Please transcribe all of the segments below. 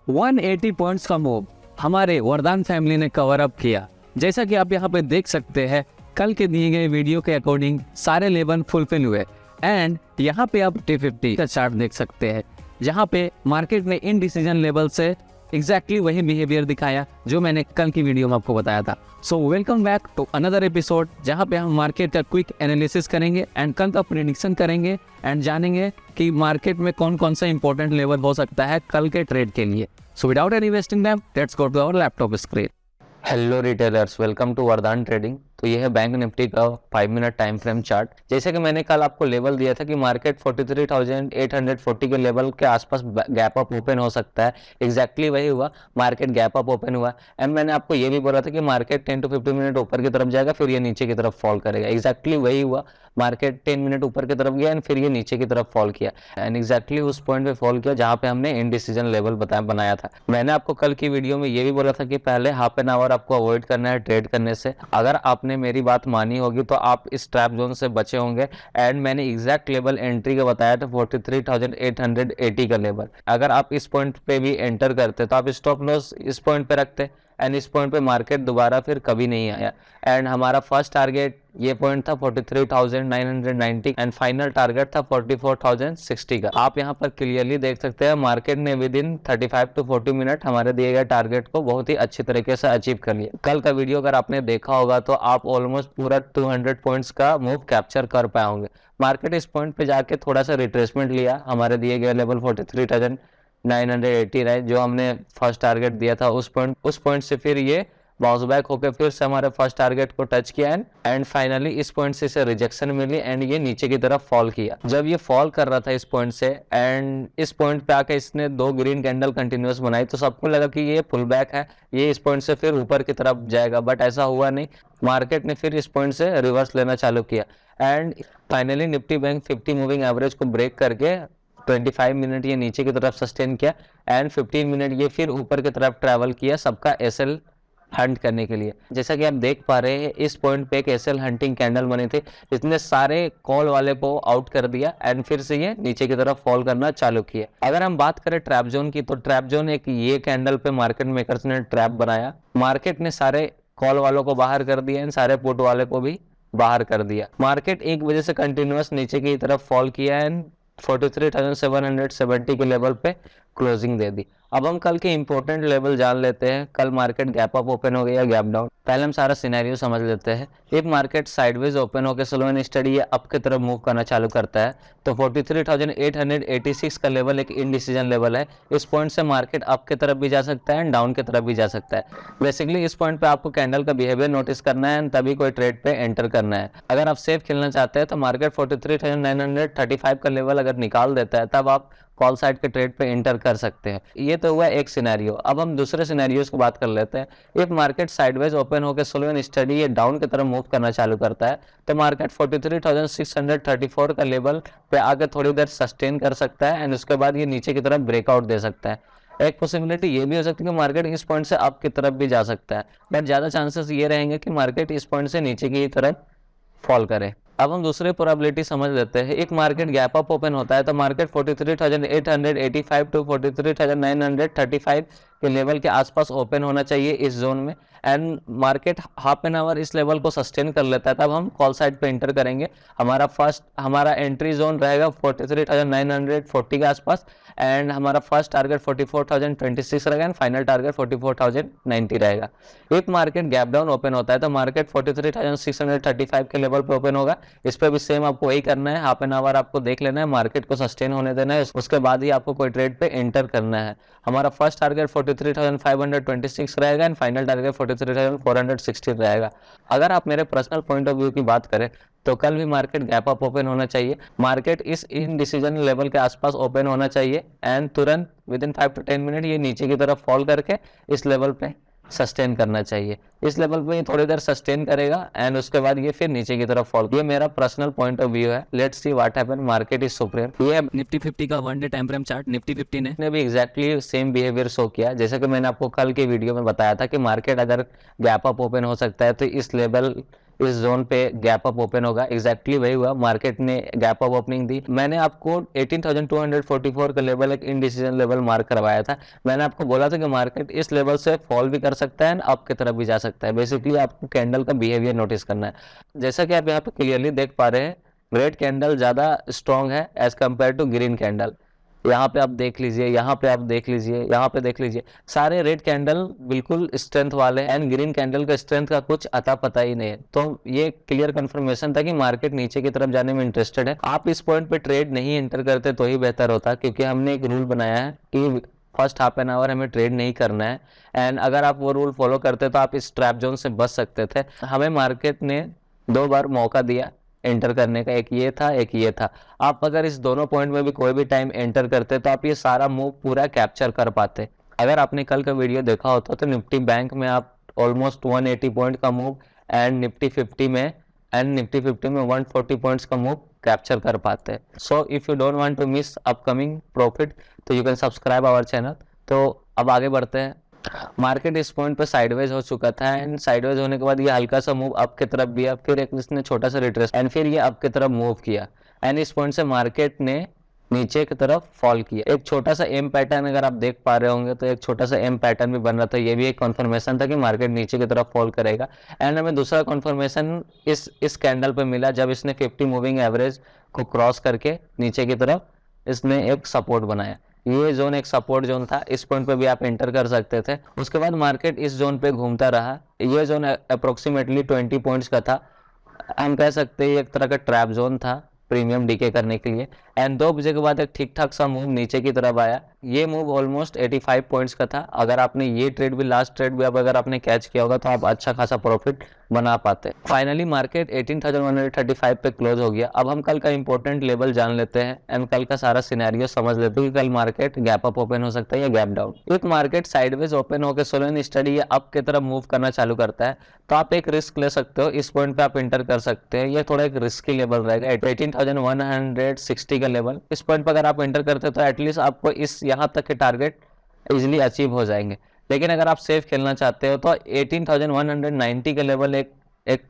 180 points का move हमारे वरदान फैमिली ने कवर अप किया। जैसा कि आप यहाँ पे देख सकते हैं, कल के दिए गए वीडियो के अकॉर्डिंग सारे लेवल फुलफिल हुए एंड यहाँ पे आप T50 का चार्ट देख सकते हैं, जहाँ पे मार्केट ने इन डिसीजन लेवल से एग्जैक्टली वही बिहेवियर दिखाया जो मैंने कल की वीडियो में आपको बताया था। So welcome back to another episode, जहाँ पे हम मार्केट का क्विक एनालिसिस करेंगे एंड कल का प्रेडिक्शन करेंगे एंड जानेंगे कि मार्केट में कौन कौन सा इंपॉर्टेंट लेवल हो सकता है कल के ट्रेड के लिए। So without any wasting time, let's go to our laptop screen. Hello retailers, welcome to Vardan trading. तो ये है बैंक निफ्टी का 5 मिनट टाइम फ्रेम चार्ट। जैसे कि मैंने कल आपको लेवल दिया था कि मार्केट 43,840 के लेवल के आसपास गैप अप ओपन हो सकता है, एग्जैक्टली वही हुआ। मार्केट गैप अप ओपन हुआ एंड मैंने आपको ये भी बोला था कि मार्केट 10 to 15 मिनट ऊपर की तरफ जाएगा, फिर ये नीचे की तरफ फॉल करेगा। एग्जैक्टली वही हुआ। मार्केट 10 मिनट ऊपर की तरफ गया एंड फिर ये नीचे की तरफ फॉल किया एंड एग्जैक्टली उस पॉइंट पे फॉल किया जहां पे हमने इनडिसीजन लेवल बनाया था। मैंने आपको कल की वीडियो में ये भी बोला था कि पहले हाफ एन आवर आपको अवॉइड करना है ट्रेड करने से। अगर आपने मेरी बात मानी होगी तो आप इस ट्रैप जोन से बचे होंगे एंड मैंने एग्जैक्ट लेवल एंट्री का बताया था 43,880 का लेवल। अगर आप इस पॉइंट पे भी एंटर करते तो आप स्टॉप लॉस इस पॉइंट पे रखते एंड इस पॉइंट पे मार्केट दोबारा फिर कभी नहीं आया एंड हमारा फर्स्ट टारगेट ये पॉइंट था 43,990 एंड फाइनल टारगेट था 44,060 का। आप यहाँ पर क्लियरली देख सकते हैं मार्केट ने विद इन 35 to 40 मिनट हमारे दिए गए टारगेट को बहुत ही अच्छी तरीके से अचीव कर लिया। कल का वीडियो अगर आपने देखा होगा तो आप ऑलमोस्ट पूरा 200 पॉइंट्स का मूव कैप्चर कर पाए होंगे। मार्केट इस पॉइंट पे जाके थोड़ा सा रिट्रेसमेंट लिया, हमारे दिए गए लेवल 43,980 रहे जो हमने फर्स्ट टारगेट दिया था। उस पॉइंट से फिर ये बाउंस बैक होकर फिर से हमारे फर्स्ट टारगेट को टच किया एंड फाइनली इस पॉइंट से इसे रिजेक्शन मिली एंड ये नीचे की तरफ फॉल किया। जब ये फॉल कर रहा था इस पॉइंट से एंड इस पॉइंट पे आके इसने 2 ग्रीन कैंडल कंटिन्यूअस बनाई तो सबको लगा कि ये पुल बैक है, ये इस पॉइंट से फिर ऊपर की तरफ जाएगा, बट ऐसा हुआ नहीं। मार्केट ने फिर इस पॉइंट से रिवर्स लेना चालू किया and finally Nifty bank 50 moving average को ब्रेक करके 25 मिनट ये नीचे की तरफ सस्टेन किया एंड 15 मिनट ये फिर ऊपर की तरफ ट्रैवल किया सबका एसएल हंट करने के लिए। जैसा कि आप देख पा रहे हैं इस पॉइंट पे एक एसएल हंटिंग कैंडल बने थे जिसने सारे कॉल वाले को आउट कर दिया एंड फिर से ये नीचे की तरफ फॉल करना चालू किया। अगर हम बात करें ट्रैप जोन की तो ट्रैप जोन एक ये कैंडल पे मार्केट मेकर्स ने ट्रैप बनाया। मार्केट ने सारे कॉल वालों को बाहर कर दिया एंड सारे पुट वाले को भी बाहर कर दिया। मार्केट 1 बजे से कंटिन्यूअस नीचे की तरफ फॉल किया एंड 43,770 के लेवल पे क्लोजिंग दे दी। अब हम कल के इंपॉर्टेंट लेवल जान लेते हैं। कल मार्केट गैप अप ओपन हो गया, गैप डाउन। पहले हम सारा सिनेरियो समझ लेते हैं। एक मार्केट साइडवेज ओपन होकर स्लो एंड स्टडी अप की तरफ मूव करना चालू करता है तो 43,886 का लेवल एक इनडिसीजन लेवल है। इस पॉइंट से मार्केट अप की तरफ भी जा सकता है एंड डाउन की तरफ भी जा सकता है। बेसिकली इस पॉइंट पे आपको कैंडल का बिहेवियर नोटिस करना है एंड तभी कोई ट्रेड पे एंटर करना है। अगर आप सेफ खेलना चाहते हैं तो मार्केट 43,935 का लेवल अगर निकाल देता है तब आप कॉल साइड के ट्रेड पे एंटर कर सकते हैं। ये तो हुआ एक सिनेरियो। अब हम दूसरे सिनेरियोस को बात कर लेते हैं। एक मार्केट साइडवेज ओपन होकर स्लो एंड स्टडी ये डाउन की तरफ मूव करना चालू करता है तो मार्केट 43,634 का लेवल पे आकर थोड़ी देर सस्टेन कर सकता है एंड उसके बाद ये नीचे की तरफ ब्रेकआउट दे सकता है। एक पॉसिबिलिटी ये भी हो सकती है कि मार्केट इस पॉइंट से अप की तरफ भी जा सकता है, बट ज्यादा चांसेस ये रहेंगे कि मार्केट इस पॉइंट से नीचे की तरफ फॉल करे। अब हम दूसरे प्रोबेबिलिटी समझ लेते हैं। एक मार्केट गैप अप ओपन होता है तो मार्केट 43,885 टू 43,935 के लेवल के आसपास ओपन होना चाहिए इस जोन में and market half an our इस लेवल को सस्टेन कर लेता है तब हम कॉल साइड पे एंटर करेंगे। हमारा एंट्री जोन रहेगा 43,940 के आसपास एंड हमारा फर्स्ट टारगेट 44,026 रहेगा एंड फाइनल टारगेट 44,090 रहेगा। एक मार्केट गैप डाउन ओपन होता है तो मार्केट 43,635 के लेवल पे ओपन होगा। इस पे भी सेम आपको वही करना है, हाफ एन आवर आपको देख लेना है, मार्केट को सस्टेन होने देना है, उसके बाद ही आपको कोई ट्रेड पे एंटर करना है। हमारा फर्स्ट टारगेट 43,526 रहेगा एंड फाइनल टारगेट 43,460 रहेगा। अगर आप मेरे पर्सनल पॉइंट ऑफ व्यू की बात करें तो कल भी मार्केट गैप अप ओपन होना चाहिए। मार्केट इस इनडिसीजन लेवल के आसपास ओपन होना चाहिए एंड तुरंत विद इन 5 to 10 मिनट ये नीचे की तरफ फॉल करके इस लेवल पे सस्टेन करना चाहिए। इस लेवल पे ये थोड़ी देर सस्टेन करेगा एंड उसके बाद ये फिर नीचे की तरफ फॉल। ये मेरा पर्सनल पॉइंट ऑफ व्यू है। Let's see what happen. Market is supreme. ये निफ्टी 50 का 1 day time frame chart. Nifty 50 ने भी एग्जैक्टली सेम बिहेवियर शो किया जैसे कि मैंने आपको कल के वीडियो में बताया था कि मार्केट अगर गैप अप ओपन हो सकता है तो इस जोन पे गैप अप ओपन होगा। एग्जैक्टली वही हुआ, मार्केट ने गैप अप ओपनिंग दी। मैंने आपको 18,244 का लेवल एक इनडिसीजन लेवल मार्क करवाया था। मैंने आपको बोला था कि मार्केट इस लेवल से फॉल भी कर सकता है, अप की तरफ भी जा सकता है। बेसिकली आपको कैंडल का बिहेवियर नोटिस करना है। जैसा कि आप यहाँ पे क्लियरली देख पा रहे हैं, रेड कैंडल ज़्यादा स्ट्रॉन्ग है as compare to green candle. यहाँ पे आप देख लीजिए, यहाँ पे आप देख लीजिए, यहाँ पे देख लीजिए, सारे रेड कैंडल बिल्कुल स्ट्रेंथ वाले एंड ग्रीन कैंडल का स्ट्रेंथ का कुछ अता पता ही नहीं है। तो ये क्लियर कंफर्मेशन था कि मार्केट नीचे की तरफ जाने में इंटरेस्टेड है। आप इस पॉइंट पे ट्रेड नहीं एंटर करते तो ही बेहतर होता, क्योंकि हमने एक रूल बनाया है कि फर्स्ट हाफ एन आवर हमें ट्रेड नहीं करना है। एंड अगर आप वो रूल फॉलो करते तो आप इस ट्रैप जोन से बच सकते थे। हमें मार्केट ने 2 बार मौका दिया एंटर करने का, एक ये था, एक ये था। आप अगर इस दोनों पॉइंट में भी कोई भी टाइम एंटर करते तो आप ये सारा मूव पूरा कैप्चर कर पाते। अगर आपने कल का वीडियो देखा होता तो निफ्टी बैंक में आप ऑलमोस्ट 180 पॉइंट का मूव एंड निफ्टी 50 में 140 पॉइंट्स का मूव कैप्चर कर पाते। So if you don't want to miss upcoming profit तो you can subscribe our channel. तो अब आगे बढ़ते हैं। मार्केट इस पॉइंट पे साइडवेज हो चुका था एंड साइडवेज होने के बाद ये हल्का सा मूव अप की तरफ भी, फिर एक इसने छोटा सा रिट्रेस एंड फिर ये अप की तरफ मूव किया एंड इस पॉइंट से मार्केट ने नीचे की तरफ फॉल किया। एक छोटा सा एम पैटर्न अगर आप देख पा रहे होंगे तो एक छोटा सा एम पैटर्न भी बन रहा था। ये भी एक कंफर्मेशन था कि मार्केट नीचे की तरफ फॉल करेगा। एंड हमें दूसरा कंफर्मेशन इस कैंडल पे मिला जब इसने 50 मूविंग एवरेज को क्रॉस करके नीचे की तरफ इसने एक सपोर्ट बनाया। ये जोन एक सपोर्ट जोन था, इस पॉइंट पे भी आप एंटर कर सकते थे। उसके बाद मार्केट इस जोन पे घूमता रहा। ये जोन अप्रोक्सीमेटली 20 पॉइंट्स का था। हम कह सकते हैं एक तरह का ट्रैप जोन था प्रीमियम डीके करने के लिए। एंड 2 बजे के बाद एक ठीक ठाक सा मूव नीचे की तरफ आया। ये मूव ऑलमोस्ट 85 पॉइंट्स का था। अगर आपने ये ट्रेड भी, लास्ट ट्रेड भी अब अगर आपने कैच किया होगा तो आप अच्छा खासा प्रॉफिट बना पाते। फाइनली मार्केट 18,135 पे क्लोज हो गया। अब हम कल का इंपॉर्टेंट लेवल जान लेते हैं एंड कल का सारा सिनेरियो समझ लेते हैं कि कल मार्केट गैप अप ओपन हो सकता है या गैप डाउन। एक मार्केट साइडवेज ओपन होकर सोलन स्टडी या अप की तरफ मूव करना चालू करता है तो आप एक रिस्क ले सकते हो। इस पॉइंट पे आप एंटर कर सकते हैं। ये थोड़ा एक रिस्की लेवल रहेगा, 18,160 का लेवल। इस पॉइंट पर अगर आप एंटर करते हो तो एटलीस्ट आपको इस यहाँ तक के टारगेट इजीली अचीव हो जाएंगे। लेकिन अगर आप सेफ खेलना चाहते हो तो 18,190 का लेवल एक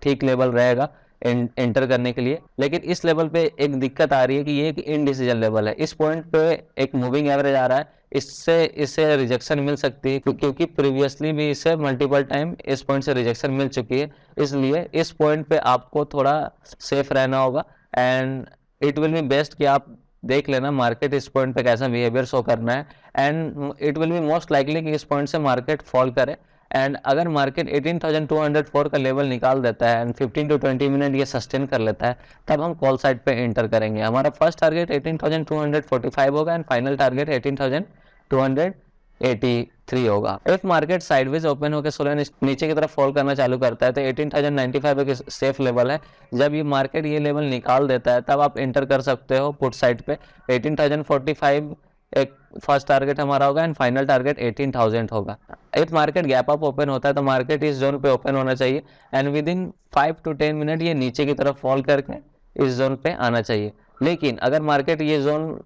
ठीक लेवल रहेगा एंटर करने के लिए। लेकिन इस लेवल पे एक दिक्कत आ रही है कि ये एक इनडिसीजन लेवल है। इस पॉइंट पे एक मूविंग एवरेज आ रहा है, इससे रिजेक्शन मिल सकती है क्योंकि प्रीवियसली भी इससे मल्टीपल टाइम इस पॉइंट से रिजेक्शन मिल चुकी है। इसलिए इस पॉइंट पे आपको थोड़ा सेफ रहना होगा and it will B best कि आप देख लेना मार्केट इस पॉइंट पे कैसा बिहेवियर शो करना है। And it will be most likely कि इस पॉइंट से मार्केट फॉल करे। एंड अगर मार्केट 18,204 का लेवल निकाल देता है एंड 15 to 20 मिनट ये सस्टेन कर लेता है तब हम कॉल साइड पे एंटर करेंगे। हमारा फर्स्ट टारगेट 18,245 होगा एंड फाइनल टारगेट 18,283 होगा। एक मार्केट साइडवेज ओपन होकर सोलन नीचे की तरफ फॉल करना चालू करता है तो 18,095 एक सेफ लेवल है। जब ये मार्केट ये लेवल निकाल देता है तब आप एंटर कर सकते हो पुट साइड पे। 18,045 एक फर्स्ट टारगेट हमारा होगा एंड फाइनल टारगेट 18,000 होगा। एक मार्केट गैप अप ओपन होता है तो मार्केट इस जोन पे ओपन होना चाहिए and with in 5 to 10 minute ये नीचे की तरफ फॉल करके इस जोन पे आना चाहिए। लेकिन अगर मार्केट ये जोन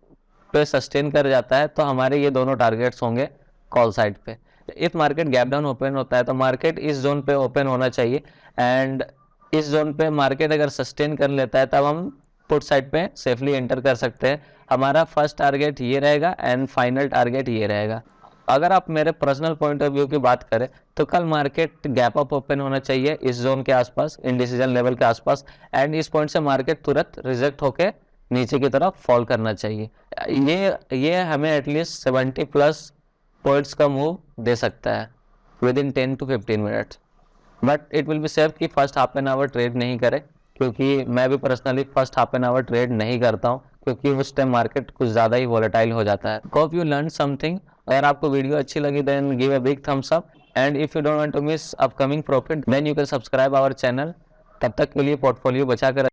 पे सस्टेन कर जाता है तो हमारे ये दोनों टारगेट्स होंगे कॉल साइड पे। If market gap down open होता है तो मार्केट इस जोन पे ओपन होना चाहिए एंड इस जोन पे मार्केट अगर सस्टेन कर लेता है तब हम पुट साइड पे सेफली एंटर कर सकते हैं। हमारा फर्स्ट टारगेट ये रहेगा एंड फाइनल टारगेट ये रहेगा। अगर आप मेरे पर्सनल पॉइंट ऑफ व्यू की बात करें तो कल मार्केट गैप अप ओपन होना चाहिए इस जोन के आसपास, इनडिसीजन लेवल के आसपास एंड इस पॉइंट से मार्केट तुरंत रिजेक्ट होके नीचे की तरफ फॉल करना चाहिए। ये हमें एटलीस्ट 70 प्लस पॉइंट्स का मूव दे सकता है within 10 to 15 minutes. But it will be safe कि first half an hour trade नहीं करें, क्योंकि मैं भी personally first half an hour trade नहीं करता हूँ क्योंकि उस टाइम मार्केट कुछ ज़्यादा ही वॉलेटाइल हो जाता है। Hope you learn something. अगर आपको वीडियो अच्छी लगी then give a big thumbs up and if you don't want to miss upcoming profit then you can subscribe our channel. तब तक के लिए पोर्टफोलियो बचा कर